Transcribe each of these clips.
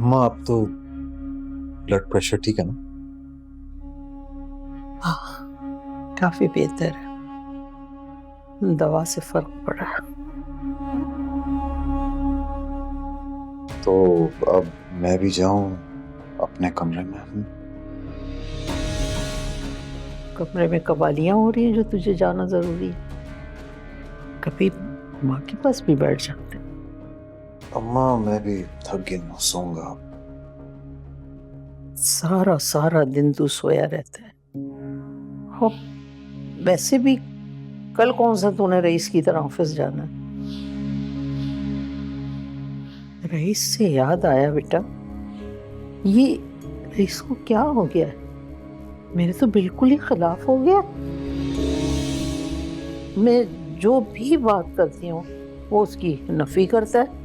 अम्मा अब तो ब्लड प्रेशर ठीक है ना? हाँ, काफी बेहतर है। दवा से फर्क पड़ा है। तो अब मैं भी जाऊं अपने कमरे में? कमरे में कवालियां हो रही हैं जो तुझे जाना जरूरी है? कभी माँ के पास भी बैठ जाते। अम्मा मैं भी थक गया हूं, सोऊंगा। सारा सारा दिन तू सोया रहता है। हो, वैसे भी कल कौन सा तूने रईस की तरह ऑफिस जाना है? रईस से याद आया बेटा, ये रईस को क्या हो गया है? मेरे तो बिल्कुल ही खिलाफ हो गया। मैं जो भी बात करती हूँ वो उसकी नफी करता है।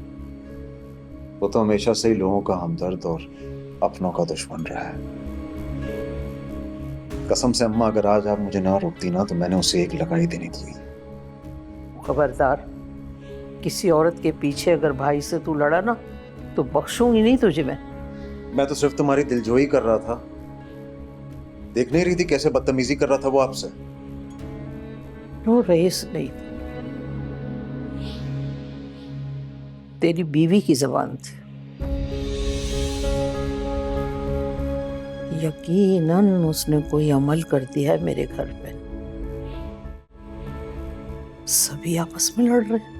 वो तो हमेशा से ही लोगों का हमदर्द और अपनों का दुश्मन रहा है। कसम से अम्मा, अगर आज आप मुझे ना रोकती ना तो मैंने उसे एक लगाई देनी थी। खबरदार, किसी औरत के पीछे अगर भाई से तू लड़ा ना तो बख्शूंगी नहीं तुझे मैं। तो सिर्फ तुम्हारी दिलजोई कर रहा था। देख नहीं रही थी कैसे बदतमीजी कर रहा था वो आपसे? वो रईस नहीं, तेरी बीवी की जबान थी। यकीनन उसने कोई अमल कर दिया है मेरे घर पे। सभी आपस में लड़ रहे हैं,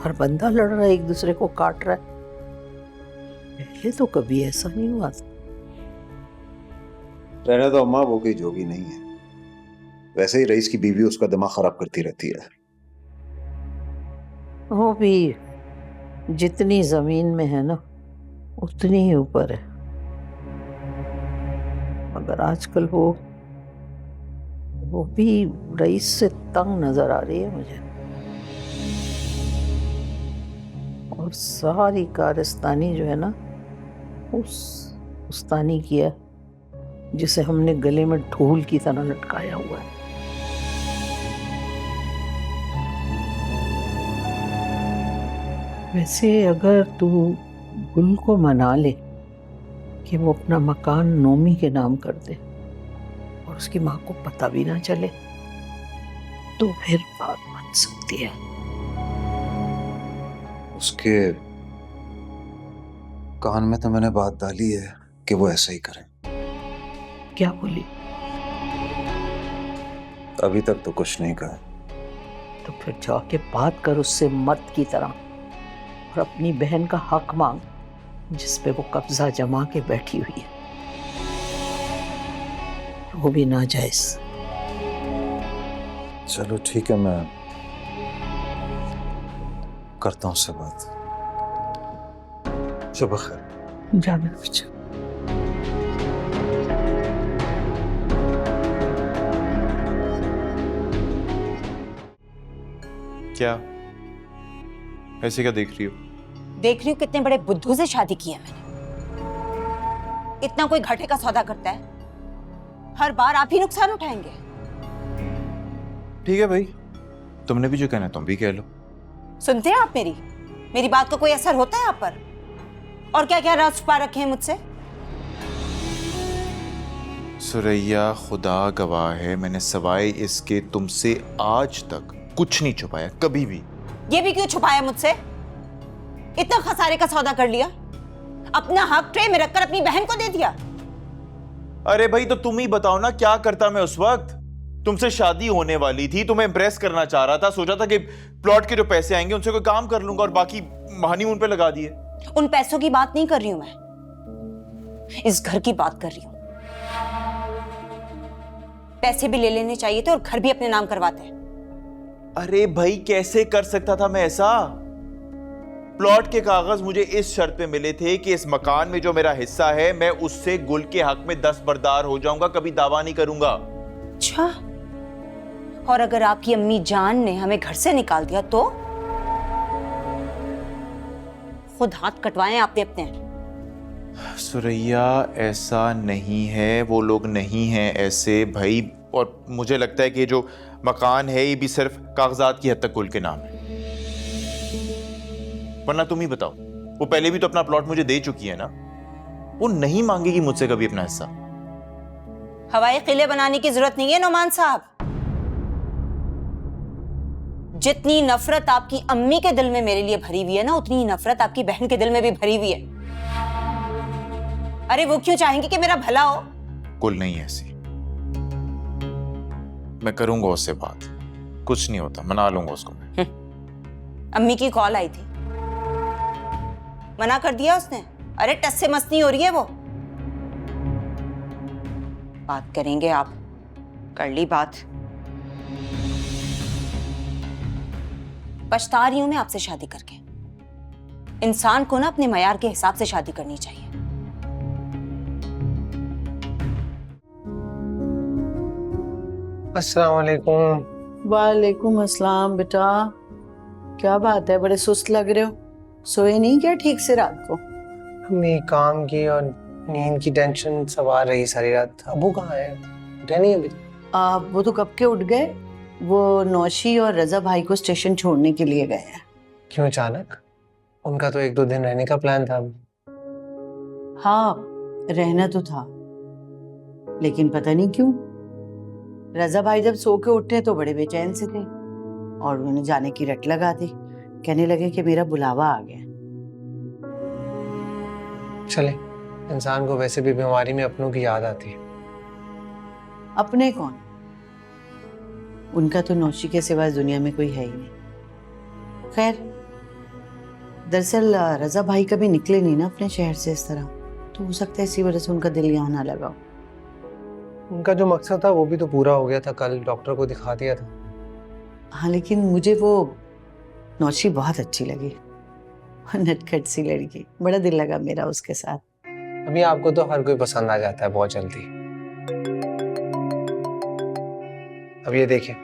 हर बंदा लड़ रहा है, एक दूसरे को काट रहा है। पहले तो कभी ऐसा नहीं हुआ था। रहने दो अम्मा, वो कोई जोगी नहीं है। वैसे ही रईस की बीवी उसका दिमाग खराब करती रहती है। वो भी जितनी जमीन में है ना उतनी ही ऊपर है। मगर आजकल वो भी रईस से तंग नजर आ रही है मुझे। और सारी कारस्तानी जो है ना उस तानी की है जिसे हमने गले में ढोल की तरह लटकाया हुआ है। वैसे अगर तू गुल को मना ले कि वो अपना मकान नोमी के नाम कर दे और उसकी माँ को पता भी ना चले तो फिर बात बन सकती है। उसके कान में तो मैंने बात डाली है कि वो ऐसा ही करे। क्या बोली? अभी तक तो कुछ नहीं कहा। तो फिर जाके बात कर उससे मर्द की तरह और अपनी बहन का हक मांग जिस पे वो कब्जा जमा के बैठी हुई है, वो भी नाजायज। चलो ठीक है, मैं करता हूँ उससे बात। शुभ खैर। जाना बच्चा। क्या ऐसे क्या देख रही हो? देख रही हूँ कितने बड़े बुद्धू से शादी की है मैंने। इतना कोई घाटे का सौदा करता है? हर बार आप ही नुकसान उठाएंगे। ठीक है भाई, तुमने भी जो कहना है तुम भी कह लो। सुनते हैं आप मेरी बात का कोई असर होता है आप पर? और क्या क्या राज छुपा रखे हैं मुझसे? सुरैया खुदा गवाह है, मैंने सवाए इसके तुमसे आज तक कुछ नहीं छुपाया, कभी भी। ये भी क्यों छुपाया मुझसे? इतना खसारे का सौदा कर लिया, अपना हक ट्रे में रखकर अपनी बहन को दे दिया। अरे भाई तो तुम ही बताओ ना, क्या करता मैं उस वक्त? तुमसे शादी होने वाली थी, तुम्हें इम्प्रेस करना चाह रहा था, सोचा था कि प्लॉट के जो पैसे आएंगे उनसे कोई काम कर लूंगा और बाकी हनीमून पे लगा दिए। उन पैसों की बात नहीं कर रही हूं मैं, इस घर की बात कर रही हूं। पैसे भी ले लेने चाहिए थे और घर भी अपने नाम करवाते। अरे भाई कैसे कर सकता था मैं ऐसा? प्लॉट के कागज मुझे इस शर्त पे मिले थे कि इस मकान में जो मेरा हिस्सा है मैं उससे गुल के हक में 10 बरदार हो जाऊंगा, कभी दावा नहीं करूंगा। अच्छा, और अगर आपकी अम्मी जान ने हमें घर से निकाल दिया तो? खुद हाथ कटवाए आपने अपने। सुरैया ऐसा नहीं है, वो लोग नहीं हैं ऐसे भाई। और मुझे लगता है कि जो मकान है ये भी सिर्फ कागजात की हद तक गुल के नाम है। वरना तुम ही बताओ, वो पहले भी तो अपना प्लॉट मुझे दे चुकी है ना। वो नहीं मांगेगी मुझसे कभी अपना हिस्सा। हवाई किले बनाने की जरूरत नहीं है नोमान साहब। जितनी नफरत आपकी अम्मी के दिल में मेरे लिए भरी हुई है ना, उतनी ही नफरत आपकी बहन के दिल में भी भरी हुई है। अरे वो क्यों चाहेंगी कि मेरा भला हो? कुल नहीं ऐसी, मैं करूंगा उससे बात, कुछ नहीं होता, मना लूंगा उसको मैं। अम्मी की कॉल आई थी, मना कर दिया उसने। अरे टस से मस्ती हो रही है वो। बात करेंगे आप? कर ली बात। पछता रही हूं मैं आपसे शादी करके। इंसान को ना अपने मयार के हिसाब से शादी करनी चाहिए। अस्सलाम वालेकुम। वालेकुम अस्सलाम। बेटा क्या बात है, बड़े सुस्त लग रहे हो? सोए नहीं क्या ठीक से रात को? मैं काम की और नींद की टेंशन सवार रही सारी रात। अबू कहाँ है? उठे नहीं अभी? वो तो कब के उठ गए। वो नौशी और रजा भाई को स्टेशन छोड़ने के लिए गए हैं। क्यों अचानक? उनका तो 1-2 दिन रहने का प्लान था। हाँ रहना तो था, लेकिन पता नहीं क्यों रजा भाई जब सो के उठे तो बड़े बेचैन से थे और उन्होंने जाने की रट लगा दी। कहने लगे कि मेरा बुलावा आ गया। चले, इंसान को वैसे भी बीमारी में अपनों की याद आती है। अपने कौन? उनका तो नौशी के सिवा इस दुनिया में कोई है ही नहीं। खैर, दरअसल रजा भाई कभी निकले नहीं ना अपने शहर से इस तरह, तो हो सकता है इसी वजह से उनका दिल यहाँ ना लगा हो। उनका जो मकसद था वो भी तो पूरा हो गया था, कल डॉक्टर को दिखा दिया था। हाँ लेकिन मुझे वो नौशी बहुत अच्छी लगी, नटखट सी लड़की, बड़ा दिल लगा मेरा उसके साथ। अभी आपको तो हर कोई पसंद आ जाता है बहुत जल्दी। अब ये देखिए,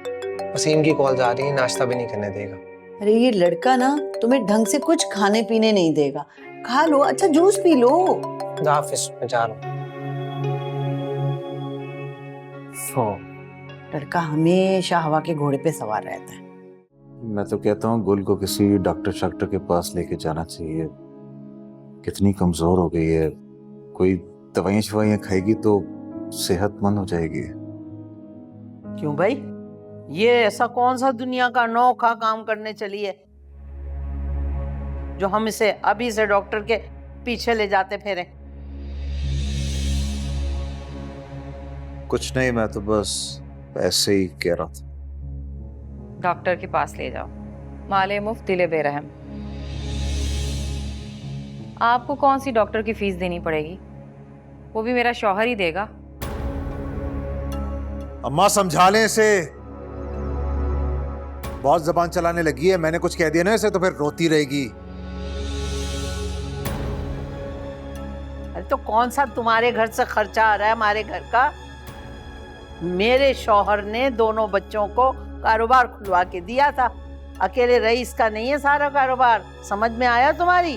वसीम की कॉल आ रही है, नाश्ता भी नहीं करने देगा। अरे ये लड़का ना तुम्हें ढंग से कुछ खाने पीने नहीं देगा। खा लो, अच्छा जूस पी लो। हाफिज, मैं जा रहा हूँ। लड़का हमेशा हवा के घोड़े पे सवार रहता है। मैं तो कहता हूँ गुल को किसी डॉक्टर के पास लेके जाना चाहिए। कितनी कमजोर हो गई है, कोई दवाइयाँ शवाइयाँ खाएगी तो सेहतमंद हो जाएगी। क्यों भाई, ये ऐसा कौन सा दुनिया का अनोखा काम करने चली है जो हम इसे अभी से डॉक्टर के पीछे ले जाते फिरे? कुछ नहीं, मैं तो बस ऐसे ही कह रहा था। डॉक्टर के पास ले जाओ, माले मुफ्त दिले बेरहम। आपको कौन सी डॉक्टर की फीस देनी पड़ेगी, वो भी मेरा शौहर ही देगा। अम्मा समझा लें इसे, बहुत जबान चलाने लगी है। मैंने कुछ कह दिया ना इसे तो फिर रोती रहेगी। अरे तो कौन सा तुम्हारे घर से खर्चा आ रहा है हमारे घर का? मेरे शौहर ने दोनों बच्चों को कारोबार खुलवा के दिया था, अकेले रईस का नहीं है सारा कारोबार। समझ में आया तुम्हारी?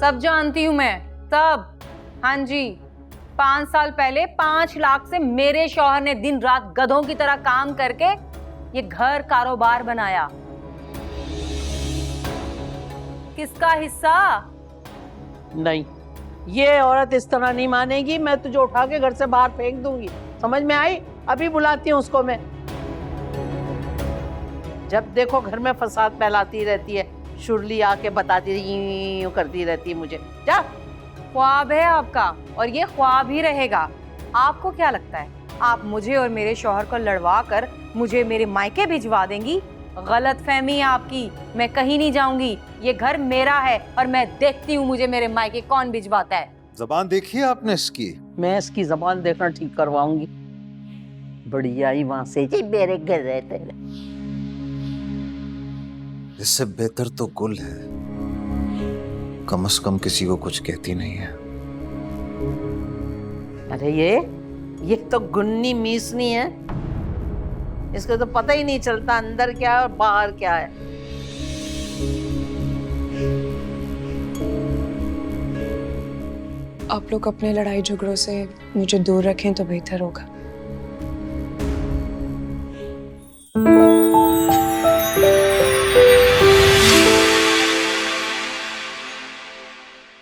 सब जानती हूँ मैं, सब। हाँ जी, 5 साल पहले 5 लाख से मेरे शौहर ने दिन रात गधों की तरह काम करके ये घर कारोबार बनाया। किसका हिस्सा? नहीं, ये औरत इस तरह नहीं मानेगी। मैं तुझे उठा के घर से बाहर फेंक दूंगी, समझ में आई? अभी बुलाती हूँ उसको मैं। जब देखो घर में फसाद फैलाती रहती है, शुरली आके बताती यूं करती रहती है मुझे। जा। ख्वाब है आपका और ये ख्वाब ही रहेगा। आपको क्या लगता है आप मुझे और मेरे शौहर को लड़वा कर मुझे मेरे मायके भिजवा देंगी? गलत फहमी है आपकी। मैं कहीं नहीं जाऊंगी, ये घर मेरा है और मैं देखती हूँ मुझे मेरे मायके कौन भिजवाता है। जबान देखी है आपने इसकी? मैं इसकी जबान देखना ठीक करवाऊंगी। बढ़िया ही वहां से जी मेरे घर रहते हैं। इससे बेहतर तो गुल है, कम से कम किसी को कुछ कहती नहीं है। अरे ये तो गुन्नी मीसनी है, इसको तो पता ही नहीं चलता अंदर क्या है और बाहर क्या है। आप लोग अपने लड़ाई झगड़ों से मुझे दूर रखें तो बेहतर होगा।